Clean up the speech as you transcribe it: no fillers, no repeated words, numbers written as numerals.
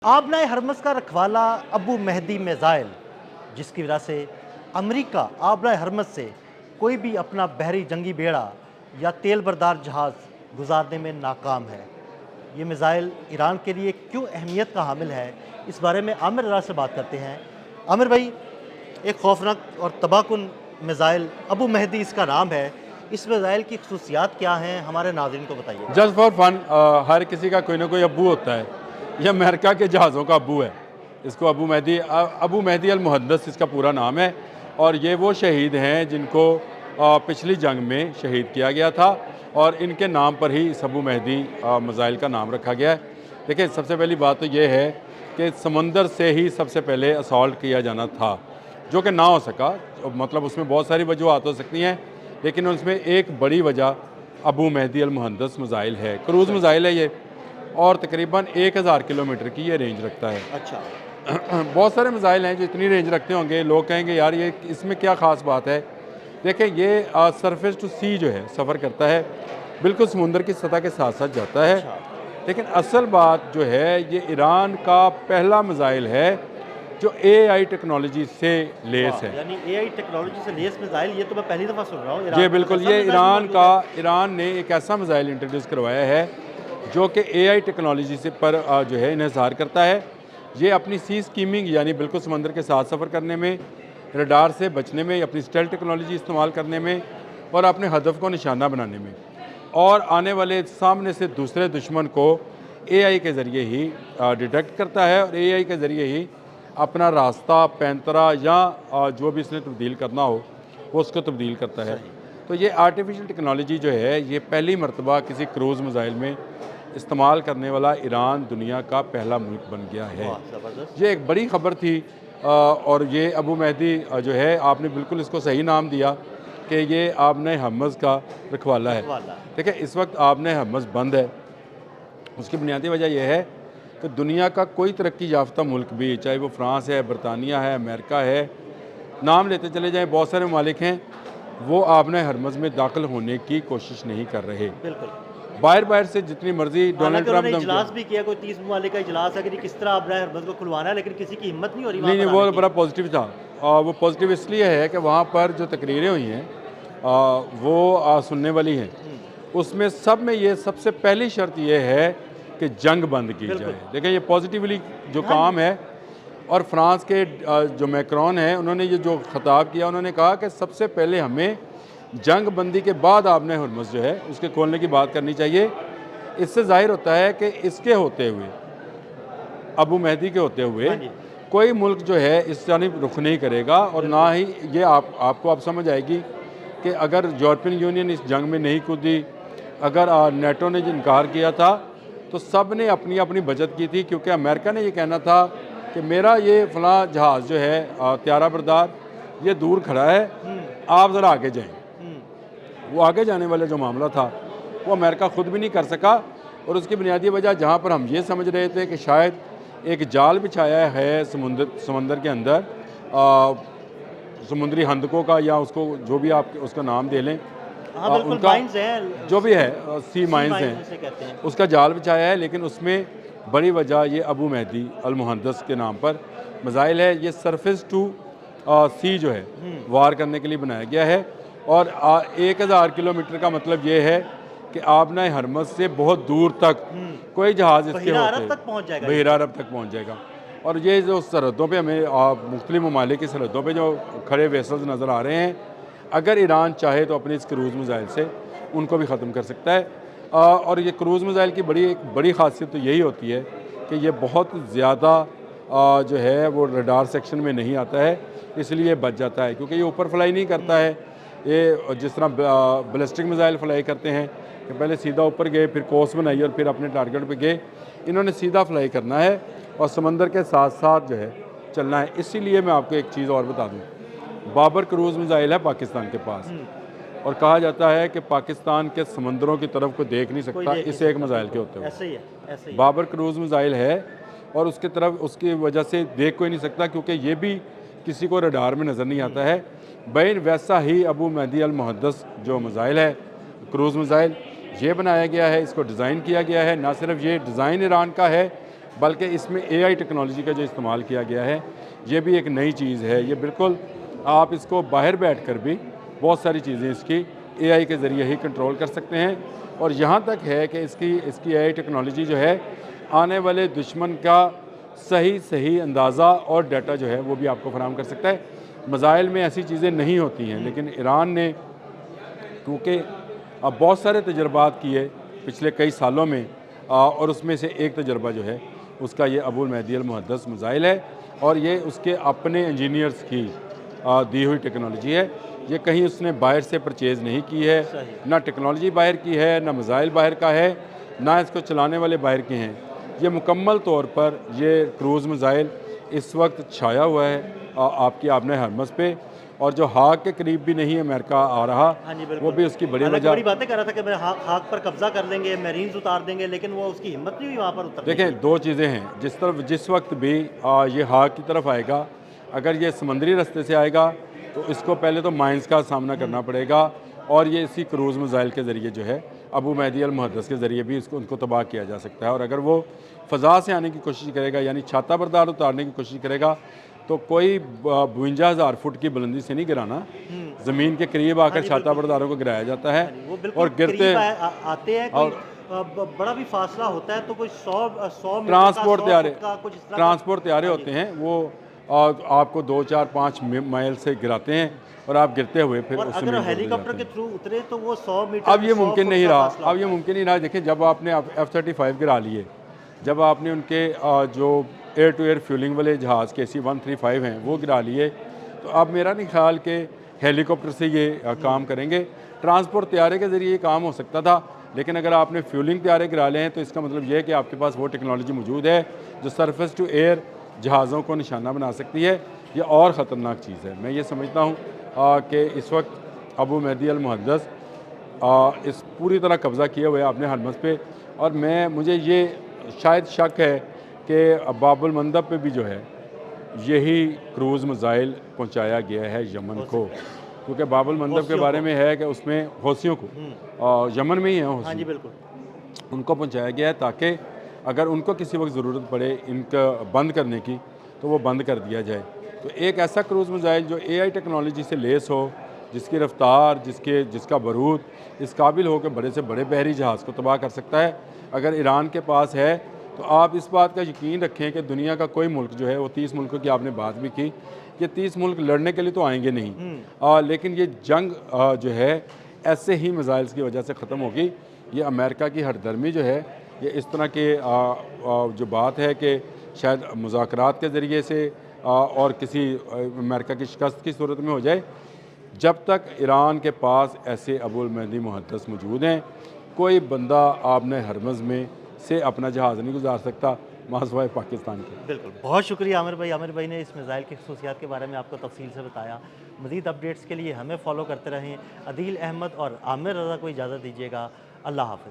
आबनाए हरमज़ का रखवाला अबू मेहदी मिज़ाइल, जिसकी वजह से अमेरिका आबनाए हरमज़ से कोई भी अपना बहरी जंगी बेड़ा या तेल बरदार जहाज़ गुजारने में नाकाम है। ये मिज़ाइल ईरान के लिए क्यों अहमियत का हामिल है, इस बारे में आमिर अरा से बात करते हैं। आमिर भाई, एक खौफनाक और तबाहकुन मिज़ाइल अबू मेहदी इसका नाम है। इस मिज़ाइल की खसूसियात क्या हैं, हमारे नाज़रीन को बताइए। जस्ट फॉर फन हर किसी का कोई ना कोई अब्बू होता है। ये अमेरिका के जहाज़ों का अब्बू है। इसको अबू मेहदी अल मुहद्दस इसका पूरा नाम है। और ये वो शहीद हैं जिनको पिछली जंग में शहीद किया गया था और इनके नाम पर ही इस अबू मेहदी मिज़ाइल का नाम रखा गया है। देखिए, सबसे पहली बात तो ये है कि समंदर से ही सबसे पहले असॉल्ट किया जाना था, जो कि ना हो सका। मतलब उसमें बहुत सारी वजूहत हो सकती हैं, लेकिन उसमें एक बड़ी वजह अबू मेहदी अल मुहद्दस मिज़ाइल है। क्रूज़ मिज़ाइल है ये, और तकरीबन 1000 किलोमीटर की ये रेंज रखता है। अच्छा। बहुत सारे मिज़ाइल हैं जो इतनी रेंज रखते होंगे, लोग कहेंगे यार ये इसमें क्या ख़ास बात है। देखिए, ये सरफेस टू सी जो है सफ़र करता है, बिल्कुल समुंदर की सतह के साथ साथ जाता है। अच्छा। लेकिन असल बात जो है, ये ईरान का पहला मिज़ाइल है जो AI टेक्नोलॉजी से लेस है। यानी एआई टेक्नोलॉजी से लेस मिसाइल, ये तो मैं पहली दफ़ा सुन रहा हूँ। जी बिल्कुल, ये ईरान ने एक ऐसा मिज़ाइल इंट्रोड्यूस करवाया है जो कि AI टेक्नोलॉजी से पर जो है इन्हिसार करता है। ये अपनी सी स्कीमिंग यानी बिल्कुल समंदर के साथ सफ़र करने में, रडार से बचने में, अपनी स्टेल्थ टेक्नोलॉजी इस्तेमाल करने में और अपने हदफ को निशाना बनाने में, और आने वाले सामने से दूसरे दुश्मन को AI के ज़रिए ही डिटेक्ट करता है और AI के ज़रिए ही अपना रास्ता, पैंतरा या जो भी इसने तब्दील करना हो वो उसको तब्दील करता है। तो ये आर्टिफिशियल टेक्नोलॉजी जो है, ये पहली मरतबा किसी क्रूज़ मिज़ाइल में इस्तेमाल करने वाला ईरान दुनिया का पहला मुल्क बन गया है। ये एक बड़ी ख़बर थी। और ये अबू मेहदी जो है, आपने बिल्कुल इसको सही नाम दिया कि ये आबनाए हरमज़ का रखवाला है। देखिए, इस वक्त आबनाए हरमज़ बंद है। उसकी बुनियादी वजह यह है कि दुनिया का कोई तरक्की याफ्ता मुल्क भी, चाहे वो फ्रांस है, बरतानिया है, अमेरिका है, नाम लेते चले जाएँ, बहुत सारे ममालिक हैं, वो आबनाए हरमज़ में दाखिल होने की कोशिश नहीं कर रहे। बिल्कुल। बाहर से जितनी मर्जी डोनाल्ड ट्रंप इजलास भी किया, कोई 30 ममालिक का इजलास है कि किस तरह आबनाए हरमज़ को खुलवाना है, लेकिन किसी की हिम्मत नहीं हो रही। नहीं, वो बड़ा पॉजिटिव था। वो पॉजिटिव इसलिए है कि वहाँ पर जो तकरीरें हुई हैं वो सुनने वाली हैं। उसमें सब में ये सबसे पहली शर्त ये है कि जंग बंद की जाए। देखिए, ये पॉजिटिवली जो काम है। और फ्रांस के जो मैक्रोन हैं, उन्होंने ये जो खिताब किया, उन्होंने कहा कि सबसे पहले हमें जंग बंदी के बाद आबनाए हरमज़ जो है उसके खोलने की बात करनी चाहिए। इससे ज़ाहिर होता है कि इसके होते हुए, अबू मेहदी के होते हुए, कोई मुल्क जो है इस जानिब रुख नहीं करेगा। और ना ही ये आपको अब समझ आएगी कि अगर यूरोपियन यूनियन इस जंग में नहीं कूदी, अगर नेटो ने जो इनकार किया था, तो सब ने अपनी अपनी बचत की थी। क्योंकि अमेरिका ने ये कहना था कि मेरा ये फ़लाँ जहाज़ जो है त्यारा बरदार, ये दूर खड़ा है, आप ज़रा आगे जाएँ। वो आगे जाने वाला जो मामला था वो अमेरिका ख़ुद भी नहीं कर सका। और उसकी बुनियादी वजह, जहाँ पर हम ये समझ रहे थे कि शायद एक जाल बिछाया है समंदर के अंदर, समुद्री हंदकों का, या उसको जो भी आप उसका नाम दे लें, उनका माइंस है, जो भी है, सी माइंस हैं, उसका जाल बिछाया है। लेकिन उसमें बड़ी वजह ये अबू मेहदी अल मुहद्दस के नाम पर मिज़ाइल है। ये सरफेस टू सी जो है वार करने के लिए बनाया गया है। और 1000 किलोमीटर का मतलब ये है कि आबनाए हरमज़ से बहुत दूर तक कोई जहाज़ इसके बहीरा अरब तक पहुँच जाएगा। और ये जो सरहदों पे हमें मुख्तलिफ ममालिक की सरहदों पे जो खड़े वेसल्स नज़र आ रहे हैं, अगर ईरान चाहे तो अपनी इस क्रूज़ मिज़ाइल से उनको भी ख़त्म कर सकता है। और ये क्रूज़ मिज़ाइल की एक बड़ी ख़ासियत तो यही होती है कि ये बहुत ज़्यादा जो है वो रडार सेक्शन में नहीं आता है, इसलिए बच जाता है। क्योंकि ये ऊपर फ्लाई नहीं करता है। ये जिस तरह बैलिस्टिक मिज़ाइल फ्लाई करते हैं कि पहले सीधा ऊपर गए, फिर कोर्स बनाई और फिर अपने टारगेट पे गए, इन्होंने सीधा फ्लाई करना है और समंदर के साथ साथ जो है चलना है। इसीलिए मैं आपको एक चीज़ और बता दूं, बाबर क्रूज़ मिज़ाइल है पाकिस्तान के पास, और कहा जाता है कि पाकिस्तान के समंदरों की तरफ को देख नहीं सकता इस एक मिज़ाइल के होते हुए। बाबर क्रूज़ मिज़ाइल है और उसकी तरफ उसकी वजह से देख कोई नहीं सकता, क्योंकि ये भी किसी को रडार में नज़र नहीं आता है। बैन वैसा ही अबू मेहदी अल मुहद्दस जो मिज़ाइल है, क्रूज़ मिज़ाइल, ये बनाया गया है, इसको डिज़ाइन किया गया है। ना सिर्फ ये डिज़ाइन ईरान का है, बल्कि इसमें AI टेक्नोलॉजी का जो इस्तेमाल किया गया है ये भी एक नई चीज़ है। ये बिल्कुल आप इसको बाहर बैठकर भी बहुत सारी चीज़ें इसकी AI के ज़रिए ही कंट्रोल कर सकते हैं, और यहाँ तक है कि इसकी AI टेक्नोलॉजी जो है आने वाले दुश्मन का सही अंदाज़ा और डाटा जो है वो भी आपको फराहम कर सकता है। मिसाइल में ऐसी चीज़ें नहीं होती हैं, लेकिन ईरान ने क्योंकि अब बहुत सारे तजर्बात किए पिछले कई सालों में, और उसमें से एक तजर्बा जो है उसका ये अबुल महदी अल मुहद्दस मिसाइल है, और ये उसके अपने इंजीनियर्स की दी हुई टेक्नोलॉजी है। ये कहीं उसने बाहर से परचेज़ नहीं की है, ना टेक्नोलॉजी बाहर की है, ना मिसाइल बाहर का है, ना इसको चलाने वाले बाहर के हैं। ये मुकम्मल तौर पर ये क्रूज़ मिसाइल इस वक्त छाया हुआ है आपकी आबने हरमज़ पे, और जो हाक के करीब भी नहीं अमेरिका आ रहा, हाँ जी, बिल्कुल। वो भी उसकी बड़ी हालांकि वजह। बड़ी बातें कर रहा था कि मैं खाक पर कब्जा कर लेंगे, मैरीन्स उतार देंगे, लेकिन वो उसकी हिम्मत नहीं हुई वहाँ पर उतरने की। देखें, दो चीज़ें हैं, जिस वक्त भी ये हाक की तरफ आएगा, अगर ये समंदरी रास्ते से आएगा तो इसको पहले तो माइंस का सामना करना पड़ेगा, और ये इसी क्रूज़ मिसाइल के ज़रिए जो है अबू महदी अल मुहद्दस के ज़रिए भी उनको तबाह किया जा सकता है। और अगर वो फ़ज़ा से आने की कोशिश करेगा, यानी छाता बरदार उतारने की कोशिश करेगा, तो कोई 52,000 फुट की बुलंदी से नहीं गिराना, ज़मीन के करीब आकर छाता बरदारों को गिराया जाता है, वो बिल्कुल और गिरते करीब आते हैं, कोई बड़ा भी फासला होता है तो कोई 100 मीटर का, 100 फुट का, कुछ इस तरह का। ट्रांसपोर्ट त्यारे होते हैं, वो आपको 2, 4, 5 माइल से गिराते हैं, और आप गिरते हुए फिर और उस अगर जमीन पर गिर हेलीकॉप्टर जाते के हैं। थ्रू उतरे तो वो 100 मीटर, अब ये 100 मुमकिन फुट नहीं का रहा, फासला अब ये होता है। मुमकिन नहीं रहा। देखिए, जब आपने F-35 गिरा लिए, जब आपने उनके जो एयर टू एयर फ्यूलिंग वाले जहाज़ KC-135 हैं वो गिरा लिए, तो अब मेरा नहीं ख्याल कि हेलीकॉप्टर से ये काम करेंगे। ट्रांसपोर्ट त्यारे के ज़रिए ये काम हो सकता था, लेकिन अगर आपने फ्यूलिंग त्यारे गिरा लिए हैं तो इसका मतलब ये है कि आपके पास वो टेक्नोलॉजी मौजूद है जो सरफेस टू एयर जहाज़ों को निशाना बना सकती है। ये और ख़तरनाक चीज़ है। मैं ये समझता हूँ कि इस वक्त अबू महदी अल मुहद्दस इस पूरी तरह कब्ज़ा किए हुए अपने हरमज़ पे, और मुझे ये शायद शक है कि बाबुल मंदब पे भी जो है यही क्रूज़ मिसाइल पहुंचाया गया है यमन को, क्योंकि बाबुल मंदब के बारे में है कि उसमें हौसियों को यमन में ही है हाँ जी, हौसी, बिल्कुल। उनको पहुंचाया गया है ताकि अगर उनको किसी वक्त ज़रूरत पड़े इनका बंद करने की तो वो बंद कर दिया जाए। तो एक ऐसा क्रूज़ मिसाइल जो AI टेक्नोलॉजी से लेस हो, जिसकी रफ्तार, जिसका बरूद इस काबिल हो कि बड़े से बड़े बहरी जहाज़ को तबाह कर सकता है, अगर ईरान के पास है, तो आप इस बात का यकीन रखें कि दुनिया का कोई मुल्क जो है वो 30 मुल्कों की आपने बात भी की, ये 30 मुल्क लड़ने के लिए तो आएंगे नहीं, लेकिन ये जंग जो है ऐसे ही मिसाइल्स की वजह से ख़त्म होगी। ये अमेरिका की हरदर्मी जो है, ये इस तरह के जो बात है कि शायद मुज़ाकरात के ज़रिए से और किसी अमेरिका की शिकस्त की सूरत में हो जाए, जब तक ईरान के पास ऐसे अबुल महदी मुहद्दस मौजूद हैं, कोई बंदा आपने हरमज़ में से अपना जहाज़ नहीं गुजार सकता मासवाए पाकिस्तान के। बिल्कुल, बहुत शुक्रिया आमिर भाई ने इस मिसाइल की खसूसियात के बारे में आपको तफसील से बताया। मज़ीद अपडेट्स के लिए हमें फॉलो करते रहें। अदील अहमद और आमिर रज़ा को इजाज़त दीजिएगा। अल्लाह हाफ़िज़।